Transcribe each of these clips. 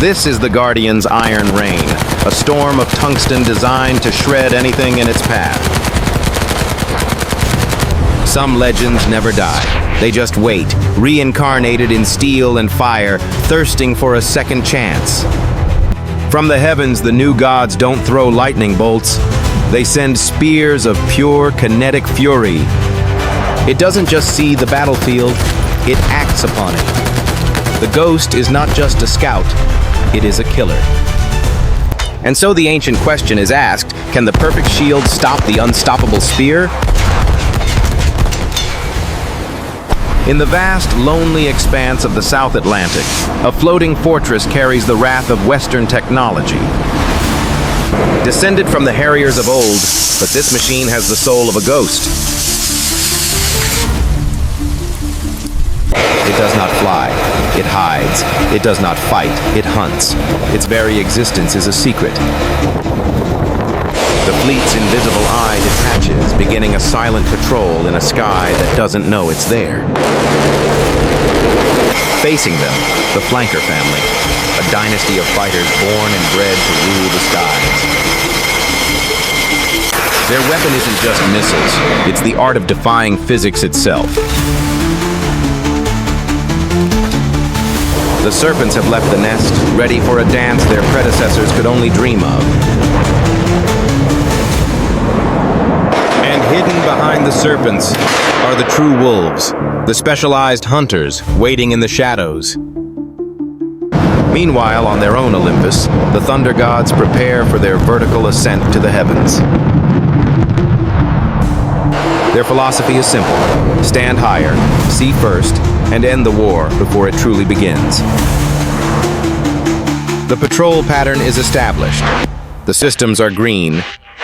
This is the Guardian's Iron Rain, a storm of tungsten designed to shred anything in its path. Some legends never die. They just wait, reincarnated in steel and fire, thirsting for a second chance. From the heavens, the new gods don't throw lightning bolts. They send spears of pure kinetic fury. It doesn't just see the battlefield, it acts upon it. The ghost is not just a scout, it is a killer. And so the ancient question is asked, can the perfect shield stop the unstoppable spear? In the vast, lonely expanse of the South Atlantic, a floating fortress carries the wrath of Western technology. Descended from the Harriers of old, but this machine has the soul of a ghost. It does not fly, it hides. It does not fight, it hunts. Its very existence is a secret. The fleet's invisible eye detaches, beginning a silent patrol in a sky that doesn't know it's there. Facing them, the Flanker family, a dynasty of fighters born and bred to rule the skies. Their weapon isn't just missiles, it's the art of defying physics itself. The serpents have left the nest, ready for a dance their predecessors could only dream of. And hidden behind the serpents are the true wolves, the specialized hunters waiting in the shadows. Meanwhile, on their own Olympus, the thunder gods prepare for their vertical ascent to the heavens. Their philosophy is simple: stand higher, see first, and end the war before it truly begins. The patrol pattern is established. The systems are green,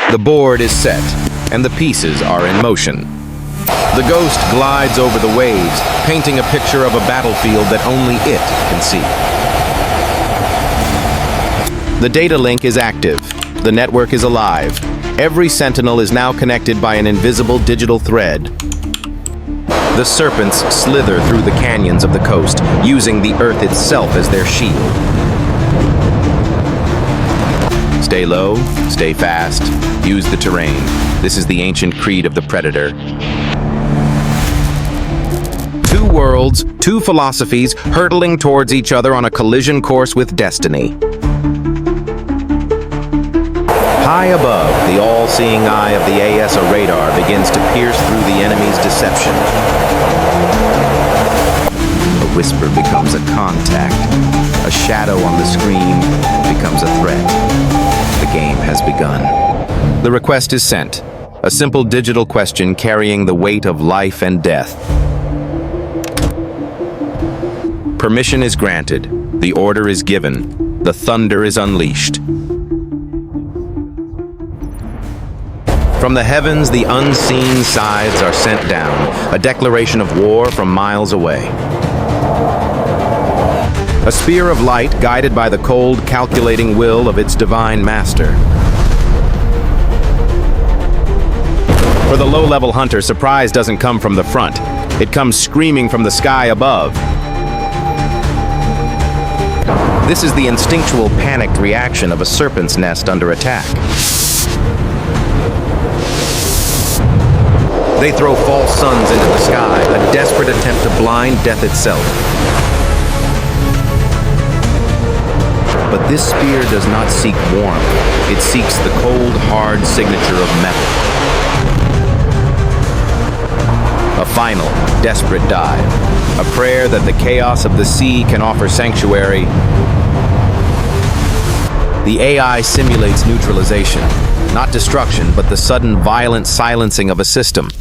the board is set, and the pieces are in motion. The ghost glides over the waves, painting a picture of a battlefield that only it can see. The data link is active. The network is alive. Every sentinel is now connected by an invisible digital thread. The serpents slither through the canyons of the coast, using the earth itself as their shield. Stay low, stay fast, use the terrain. This is the ancient creed of the Predator. Two worlds, two philosophies, hurtling towards each other on a collision course with destiny. High above, the all-seeing eye of the AESA radar begins to pierce through the enemy's deception. A whisper becomes a contact. A shadow on the screen becomes a threat. The game has begun. The request is sent. A simple digital question carrying the weight of life and death. Permission is granted. The order is given. The thunder is unleashed. From the heavens, the unseen scythes are sent down, a declaration of war from miles away. A spear of light guided by the cold, calculating will of its divine master. For the low-level hunter, surprise doesn't come from the front. It comes screaming from the sky above. This is the instinctual, panicked reaction of a serpent's nest under attack. They throw false suns into the sky, a desperate attempt to blind death itself. But this spear does not seek warmth. It seeks the cold, hard signature of metal. A final, desperate dive. A prayer that the chaos of the sea can offer sanctuary. The AI simulates neutralization. Not destruction, but the sudden, violent silencing of a system.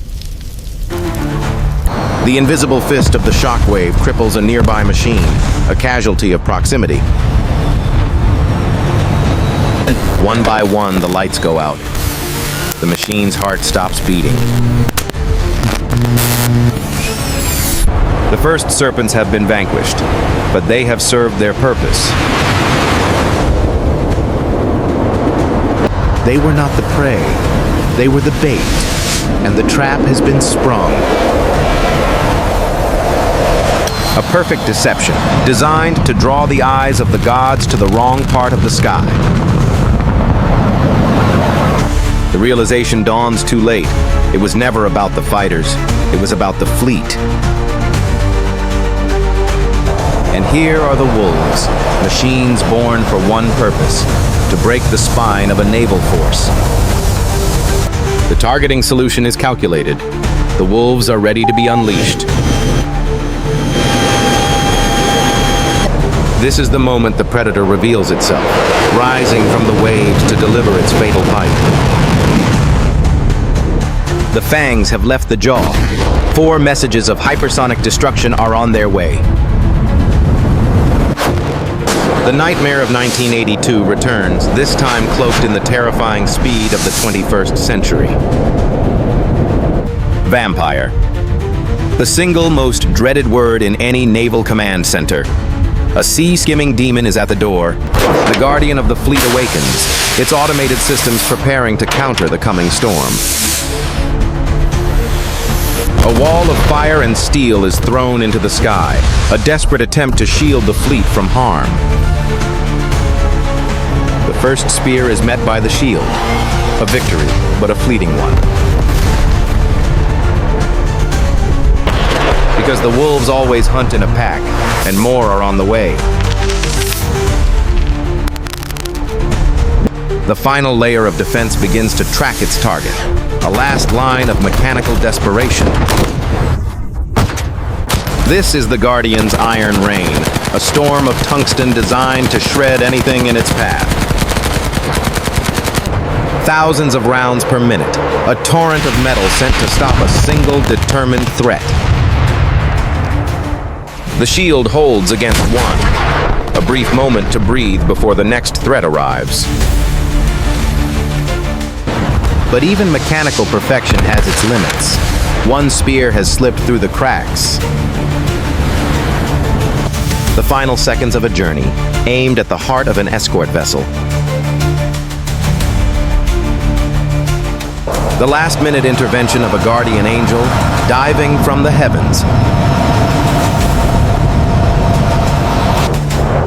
The invisible fist of the shockwave cripples a nearby machine, a casualty of proximity. One by one, the lights go out. The machine's heart stops beating. The first serpents have been vanquished, but they have served their purpose. They were not the prey, they were the bait, and the trap has been sprung. A perfect deception, designed to draw the eyes of the gods to the wrong part of the sky. The realization dawns too late. It was never about the fighters. It was about the fleet. And here are the wolves, machines born for one purpose, to break the spine of a naval force. The targeting solution is calculated. The wolves are ready to be unleashed. This is the moment the predator reveals itself, rising from the waves to deliver its fatal bite. The fangs have left the jaw. 4 messages of hypersonic destruction are on their way. The nightmare of 1982 returns, this time cloaked in the terrifying speed of the 21st century. Vampire. The single most dreaded word in any naval command center. A sea-skimming demon is at the door. The guardian of the fleet awakens, its automated systems preparing to counter the coming storm. A wall of fire and steel is thrown into the sky, a desperate attempt to shield the fleet from harm. The first spear is met by the shield. A victory, but a fleeting one. Because the wolves always hunt in a pack, and more are on the way. The final layer of defense begins to track its target, a last line of mechanical desperation. This is the Guardian's Iron Rain, a storm of tungsten designed to shred anything in its path. Thousands of rounds per minute, a torrent of metal sent to stop a single determined threat. The shield holds against one, a brief moment to breathe before the next threat arrives. But even mechanical perfection has its limits. One spear has slipped through the cracks. The final seconds of a journey, aimed at the heart of an escort vessel. The last-minute intervention of a guardian angel, diving from the heavens.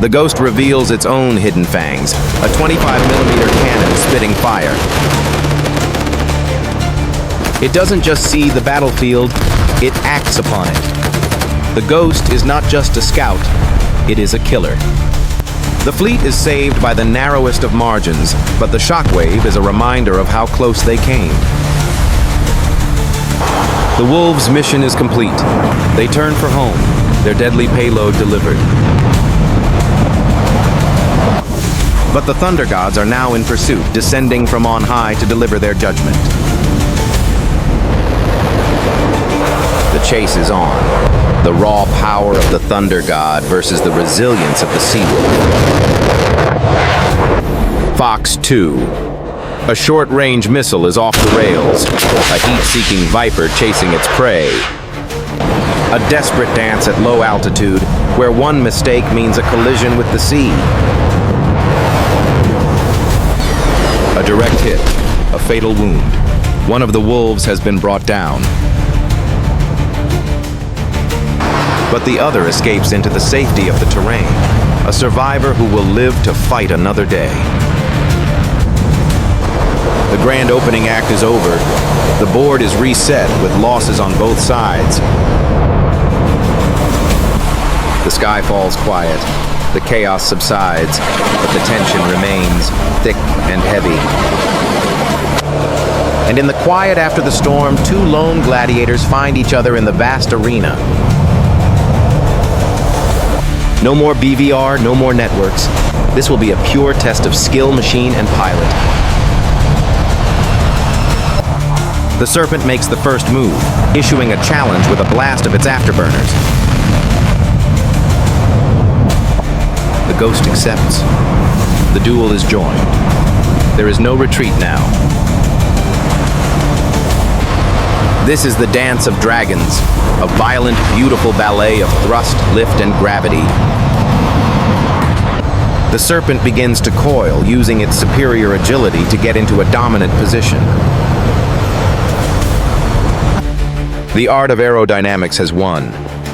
The Ghost reveals its own hidden fangs, a 25mm cannon spitting fire. It doesn't just see the battlefield, it acts upon it. The Ghost is not just a scout, it is a killer. The fleet is saved by the narrowest of margins, but the shockwave is a reminder of how close they came. The Wolves' mission is complete. They turn for home, their deadly payload delivered. But the Thunder Gods are now in pursuit, descending from on high to deliver their judgment. The chase is on. The raw power of the Thunder God versus the resilience of the Sea Wolf. Fox 2. A short-range missile is off the rails, a heat-seeking Viper chasing its prey. A desperate dance at low altitude, where one mistake means a collision with the sea. A direct hit, a fatal wound. One of the wolves has been brought down. But the other escapes into the safety of the terrain, a survivor who will live to fight another day. The grand opening act is over. The board is reset with losses on both sides. The sky falls quiet. The chaos subsides, but the tension remains thick and heavy. And in the quiet after the storm, 2 lone gladiators find each other in the vast arena. No more BVR, no more networks. This will be a pure test of skill, machine, and pilot. The Serpent makes the first move, issuing a challenge with a blast of its afterburners. The Ghost accepts. The duel is joined. There is no retreat now. This is the dance of dragons, a violent, beautiful ballet of thrust, lift, and gravity. The Serpent begins to coil, using its superior agility to get into a dominant position. The art of aerodynamics has won.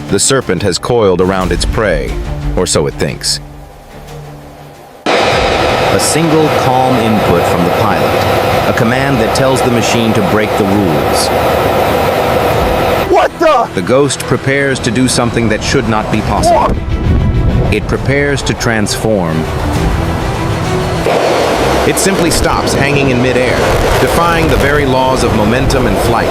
The serpent has coiled around its prey, or so it thinks. A single calm input from the pilot, a command that tells the machine to break the rules. What the? The ghost prepares to do something that should not be possible. It prepares to transform. It simply stops hanging in midair, defying the very laws of momentum and flight.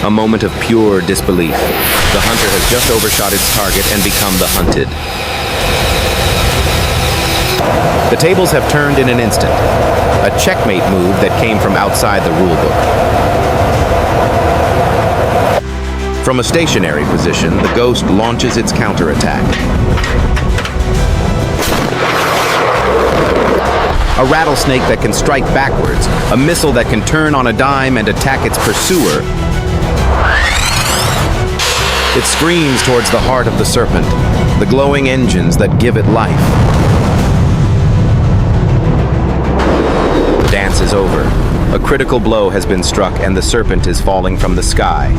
A moment of pure disbelief. The hunter has just overshot its target and become the hunted. The tables have turned in an instant. A checkmate move that came from outside the rulebook. From a stationary position, the ghost launches its counterattack. A rattlesnake that can strike backwards, a missile that can turn on a dime and attack its pursuer. It screams towards the heart of the serpent, the glowing engines that give it life. The dance is over. A critical blow has been struck and the serpent is falling from the sky.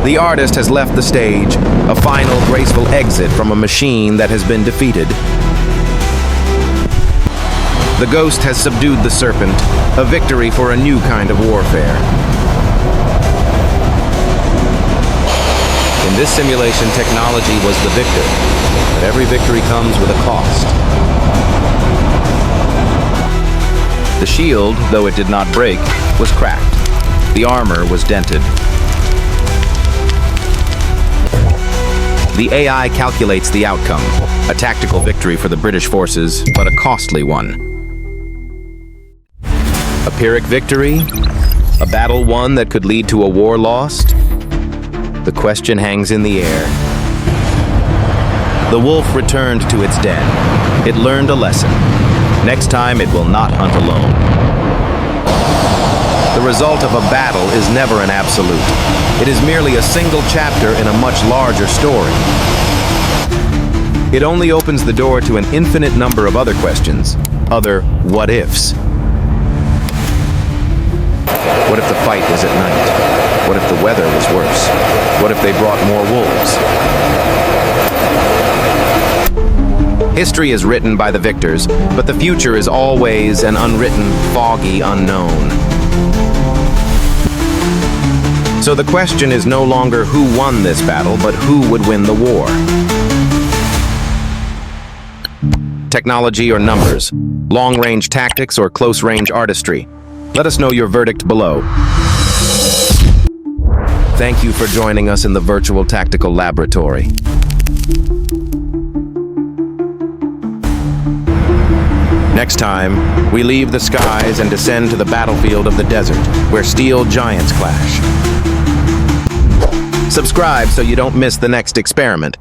The artist has left the stage, a final graceful exit from a machine that has been defeated. The ghost has subdued the serpent, a victory for a new kind of warfare. In this simulation, technology was the victor, but every victory comes with a cost. The shield, though it did not break, was cracked. The armor was dented. The AI calculates the outcome, a tactical victory for the British forces, but a costly one. A Pyrrhic victory? A battle won that could lead to a war lost? The question hangs in the air. The wolf returned to its den. It learned a lesson. Next time, it will not hunt alone. The result of a battle is never an absolute. It is merely a single chapter in a much larger story. It only opens the door to an infinite number of other questions, other what-ifs. What if the fight was at night? What if the weather was worse? What if they brought more wolves? History is written by the victors, but the future is always an unwritten, foggy unknown. So the question is no longer who won this battle, but who would win the war. Technology or numbers, long-range tactics or close-range artistry. Let us know your verdict below. Thank you for joining us in the virtual tactical laboratory. Next time, we leave the skies and descend to the battlefield of the desert, where steel giants clash. Subscribe so you don't miss the next experiment.